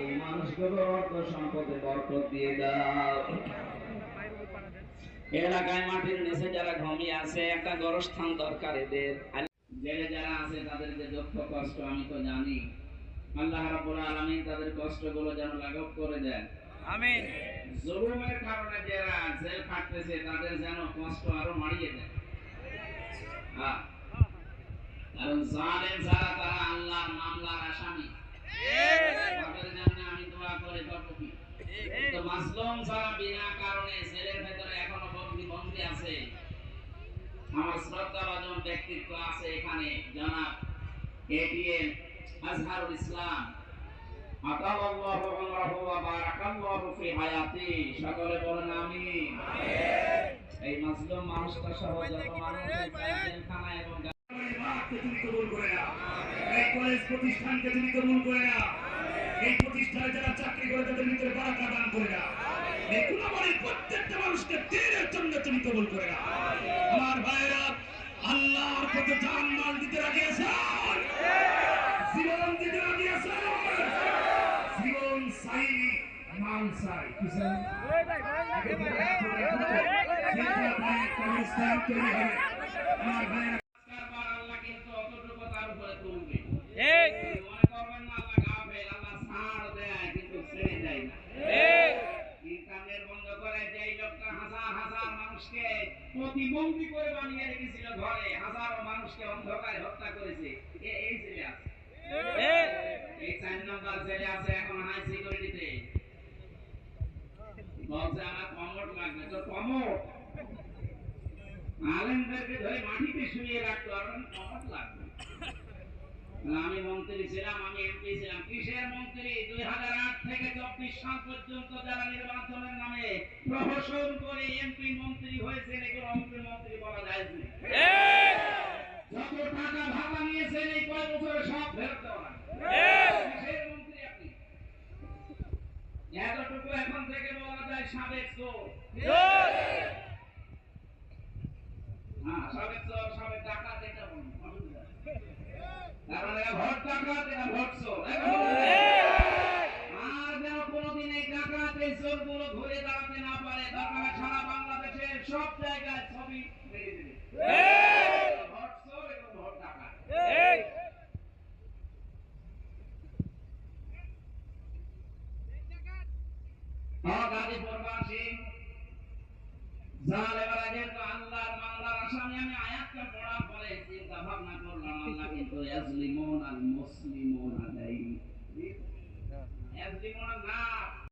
এই মানুষগুলোর অর্থ সম্পদে বরকত দিয়ে দাও। এলাকায় মাটির নিচে যারা ঘুমিয়ে আছে একটা গোরস্থান দরকার এদের। জেলে যারা আছে তাদের যে দুঃখ কষ্ট আমি তো জানি, আল্লাহ রাব্বুল আলামিন তাদের কষ্টগুলো যেন লাঘব করে দেন। আমিন। জুলুমের কারণে যারা জেল খাটতেছে তাদের যেন কষ্ট আরো বাড়িয়ে দেন। কারণ জালেম যারা তারা আল্লাহর মামলার আসামি, তাদের জন্য আমি দোয়া করে করব কি? তো মাজলুম যারা বিনা কারণে জেলের ভেতরে এখনো বন্দী আছে, আমার শ্রদ্ধাভাজন ব্যক্তিত্ব আছে এখানে, জনাব এটিএম আজহারুল ইসলাম, আতাল্লাহু উমরাহু ওয়া বারাকাল্লাহু ফি হায়াতি, সকলে বলেন আমিন। এই মাজলুম মানুষটা সহ যত মানুষ জেলখানায় এবং তুমি কবুল করে নাও, এই কলেজ প্রতিষ্ঠানকে তুমি কবুল করে নাও, এই প্রতিষ্ঠানে যারা চাকরি করে তাদের ভিতরে বারাকা দান করে নাও, এই গুণাবলীর প্রত্যেকটা মানুষকে দিনের জন্য তুমি কবুল করে নাও। আমার ভাইরা আল্লাহর পথে জান মাল দিতে রাজি আছেন, জীবন দিতে রাজি আছেন, জীবন চাই মাল চাই, কি চাই? আমার ভাইরা প্রতিবন্ধী করে বানিয়ে রেখেছিল ঘরে, হাজারো মানুষকে অন্ধকারে হত্যা করেছে। এই ছেলে আছে, এই 4 নম্বর ছেলে আছে এখন হাই সিকিউরিটিতে। বলছে আমার কমোড লাগবে, তো কমোড আলেমদেরকে ধরে মাটিতে শুয়ে রাখতো, আর কমোড লাগবে। আমি মন্ত্রী ছিলাম, আমি এমপি ছিলাম। কিসের মন্ত্রী? 2008 থেকে 24 সাল পর্যন্ত যারা নির্বাচনের নামে প্রহসন করে এমপি মন্ত্রী হয়েছে, এগুলো মন্ত্রী বলা যায় না। যত টাকা ভাড়া নিয়েছেন এই কয় বছরে সব ফেরত দেওয়া কিসের মন্ত্রী আপনি? এতটুকু এখন থেকে বলা যায় সাবেক চোর। সাবেক চোর, সাবেক ডাকাত, এটা বলুন। কারণ এরা ভোট ডাকাত, এরা ভোট চোর। আর যেন কোনোদিন এই ডাকাত এই চোরগুলো ঘুরে দাঁড়াতে না পারে, দরকার সারা বাংলাদেশের সব জায়গায় ছবি মেরে দেবে। ভোট চোর এবং ভোট ডাকাত। গাজীপুরবাসী জালেমেরা যেহেতু আল্লাহর মামলার আসামি, আমি আয়াতটা পড়ার পরে চিন্তা ভাবনা করলাম, আল্লাহ কিন্তু ইয়াজলিমুন আল মুসলিমুনা দেয়নি, ইয়াজলিমুন না